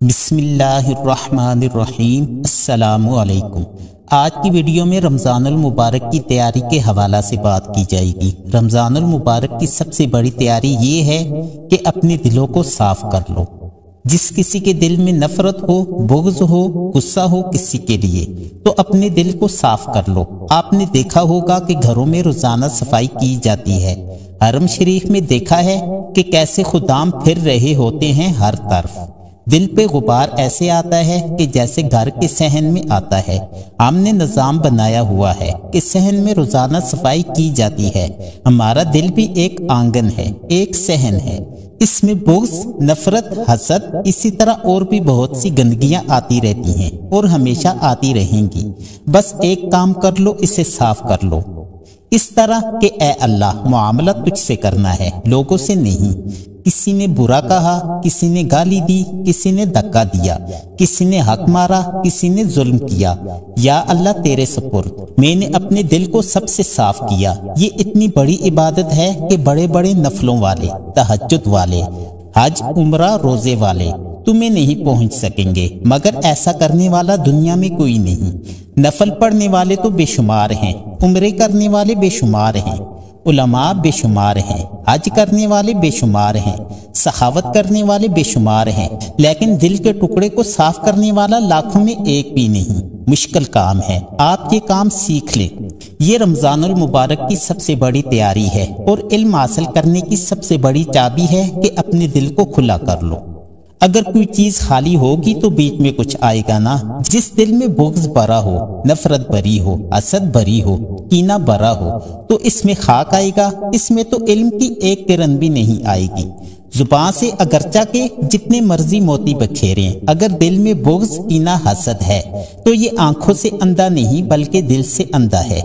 بسم اللہ الرحمن الرحیم۔ السلام علیکم۔ آج کی ویڈیو میں رمضان المبارک کی تیاری کے حوالہ سے بات کی جائے گی۔ رمضان المبارک کی سب سے بڑی تیاری یہ ہے کہ اپنے دلوں کو صاف کر لو۔ جس کسی کے دل میں نفرت ہو، بغض ہو، غصہ ہو کسی کے لیے، تو اپنے دل کو صاف کر لو۔ آپ نے دیکھا ہوگا کہ گھروں میں روزانہ صفائی کی جاتی ہے۔ حرم شریف میں دیکھا ہے کہ کیسے خدام پھر رہے ہوتے ہیں ہر طرف۔ دل پہ غبار ایسے آتا ہے کہ جیسے گھر کے صحن میں آتا ہے۔ ہم نے نظام بنایا ہوا ہے کہ صحن میں روزانہ صفائی کی جاتی ہے۔ ہمارا دل بھی ایک آنگن ہے، ایک صحن ہے۔ اس میں بغض، نفرت، حسد، اسی طرح اور بھی بہت سی گندگیاں آتی رہتی ہیں اور ہمیشہ آتی رہیں گی۔ بس ایک کام کر لو، اسے صاف کر لو۔ اس طرح کہ اے اللہ، معاملہ تجھ سے کرنا ہے، لوگوں سے نہیں۔ کسی نے برا کہا، کسی نے گالی دی، کسی نے دھکا دیا، کسی نے حق مارا، کسی نے ظلم کیا، یا اللہ تیرے سپرد میں نے اپنے دل کو سب سے صاف کیا۔ یہ اتنی بڑی عبادت ہے کہ بڑے بڑے نفلوں والے، تہجد والے، حج، عمرہ، روزے والے تمہیں نہیں پہنچ سکیں گے، مگر ایسا کرنے والا دنیا میں کوئی نہیں۔ نفل پڑھنے والے تو بے شمار ہیں، عمرے کرنے والے بے شمار ہیں، علماء بے شمار ہیں، حج کرنے والے بے شمار ہیں، سخاوت کرنے والے بے شمار ہیں، لیکن دل کے ٹکڑے کو صاف کرنے والا لاکھوں میں ایک بھی نہیں۔ مشکل کام ہے، آپ یہ کام سیکھ لیں۔ یہ رمضان المبارک کی سب سے بڑی تیاری ہے اور علم حاصل کرنے کی سب سے بڑی چابی ہے کہ اپنے دل کو کھلا کر لو۔ اگر کوئی چیز خالی ہوگی تو بیچ میں کچھ آئے گا نا۔ جس دل میں بغض بھرا ہو، نفرت بھری ہو، حسد بھری ہو، کینہ بھرا ہو، تو اس میں خاک آئے گا، اس میں تو علم کی ایک کرن بھی نہیں آئے گی۔ زبان سے اگرچہ کے جتنے مرضی موتی بکھیریں، اگر دل میں بغض، کینہ، حسد ہے تو یہ آنکھوں سے اندھا نہیں بلکہ دل سے اندھا ہے۔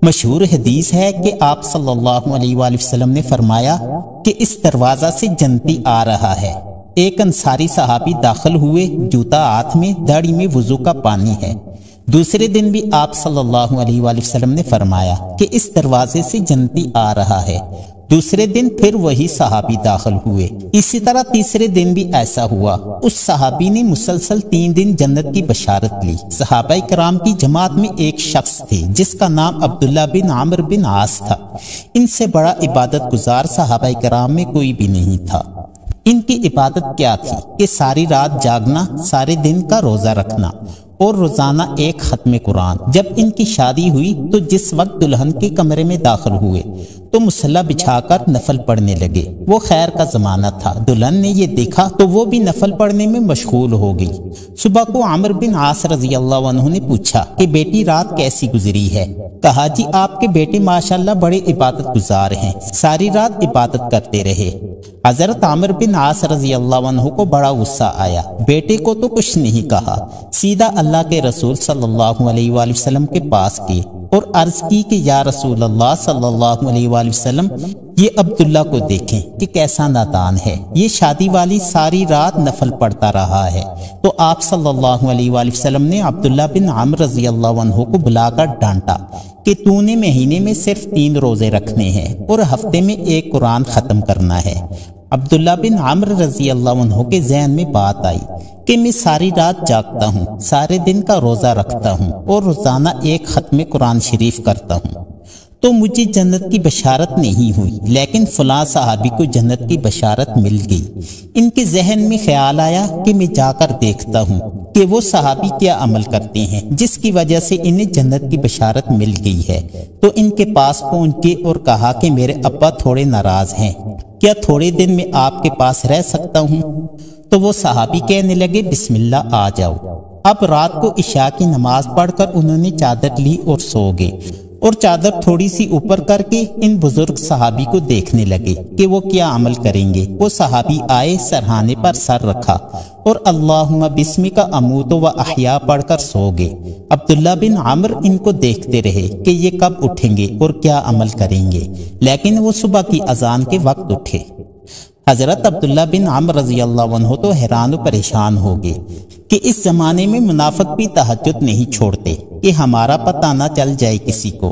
مشہور حدیث ہے کہ آپ صلی اللہ علیہ وآلہ وسلم نے فرمایا کہ اس دروازہ سے جنتی آ رہا ہے۔ ایک انصاری صحابی داخل ہوئے، جوتا ہاتھ میں، داڑھی میں وضو کا پانی ہے۔ دوسرے دن بھی آپ صلی اللہ علیہ وآلہ وسلم نے فرمایا کہ اس دروازے سے جنتی آ رہا ہے۔ دوسرے دن پھر وہی صحابی داخل ہوئے، اسی طرح تیسرے دن بھی ایسا ہوا۔ اس صحابی نے مسلسل 3 دن جنت کی بشارت لی۔ صحابہ کرام کی جماعت میں ایک شخص تھے جس کا نام عبداللہ بن عمرو بن عاص تھا۔ ان سے بڑا عبادت گزار صحابہ کرام میں کوئی بھی نہیں تھا۔ ان کی عبادت کیا تھی کہ ساری رات جاگنا، سارے دن کا روزہ رکھنا اور روزانہ ایک ختم قرآن۔ جب ان کی شادی ہوئی تو جس وقت دلہن کے کمرے میں داخل ہوئے تو مصلی بچھا کر نفل پڑھنے لگے۔ وہ خیر کا زمانہ تھا، دلہن نے یہ دیکھا تو وہ بھی نفل پڑھنے میں مشغول ہو گئی۔ صبح کو عمرو بن عاص رضی اللہ عنہ نے پوچھا کہ بیٹی رات کیسی گزری ہے؟ کہا جی آپ کے بیٹے ماشاءاللہ بڑے عبادت گزار ہیں، ساری رات عبادت کرتے رہے۔ حضرت عمرو بن عاص رضی اللہ عنہ کو بڑا غصہ آیا۔ بیٹے کو تو کچھ نہیں کہا، سیدھا اللہ کے رسول صلی اللہ علیہ وآلہ وسلم کے پاس گئے اور عرض کی کہ یا رسول اللہ صلی اللہ علیہ وآلہ وسلم، یہ عبداللہ کو دیکھیں کہ کیسا نادان ہے، یہ شادی والی ساری رات نفل پڑھتا رہا ہے۔ تو آپ صلی اللہ علیہ وآلہ وسلم نے عبداللہ بن عمرو رضی اللہ عنہ کو بلا کر ڈانٹا کہ تو نے مہینے میں صرف 3 روزے رکھنے ہیں اور ہفتے میں ایک قرآن ختم کرنا ہے۔ عبداللہ بن عمرو رضی اللہ عنہ کے ذہن میں بات آئی کہ میں ساری رات جاگتا ہوں، سارے دن کا روزہ رکھتا ہوں اور روزانہ ایک ختم قرآن شریف کرتا ہوں، تو مجھے جنت کی بشارت نہیں ہوئی، لیکن فلاں صحابی کو جنت کی بشارت مل گئی۔ ان کے ذہن میں خیال آیا کہ میں جا کر دیکھتا ہوں کہ وہ صحابی کیا عمل کرتے ہیں جس کی وجہ سے انہیں جنت کی بشارت مل گئی ہے۔ تو ان کے پاس پہنچے اور کہا کہ میرے ابا تھوڑے ناراض ہیں، کیا تھوڑے دن میں آپ کے پاس رہ سکتا ہوں؟ تو وہ صحابی کہنے لگے بسم اللہ آ جاؤ۔ اب رات کو عشاء کی نماز پڑھ کر انہوں نے چادر لی اور سو گئے، اور چادر تھوڑی سی اوپر کر کے ان بزرگ صحابی کو دیکھنے لگے کہ وہ کیا عمل کریں گے۔ وہ صحابی آئے، سرہانے پر سر رکھا اور اللہم بسمک اموت و احیا پڑھ کر سو گئے۔ عبداللہ بن عمرو ان کو دیکھتے رہے کہ یہ کب اٹھیں گے اور کیا عمل کریں گے، لیکن وہ صبح کی اذان کے وقت اٹھے۔ حضرت عبداللہ بن عمرو رضی اللہ عنہ تو حیران و پریشان ہو گئے کہ اس زمانے میں منافق بھی تہجد نہیں چھوڑتے کہ ہمارا پتہ نہ چل جائے کسی کو،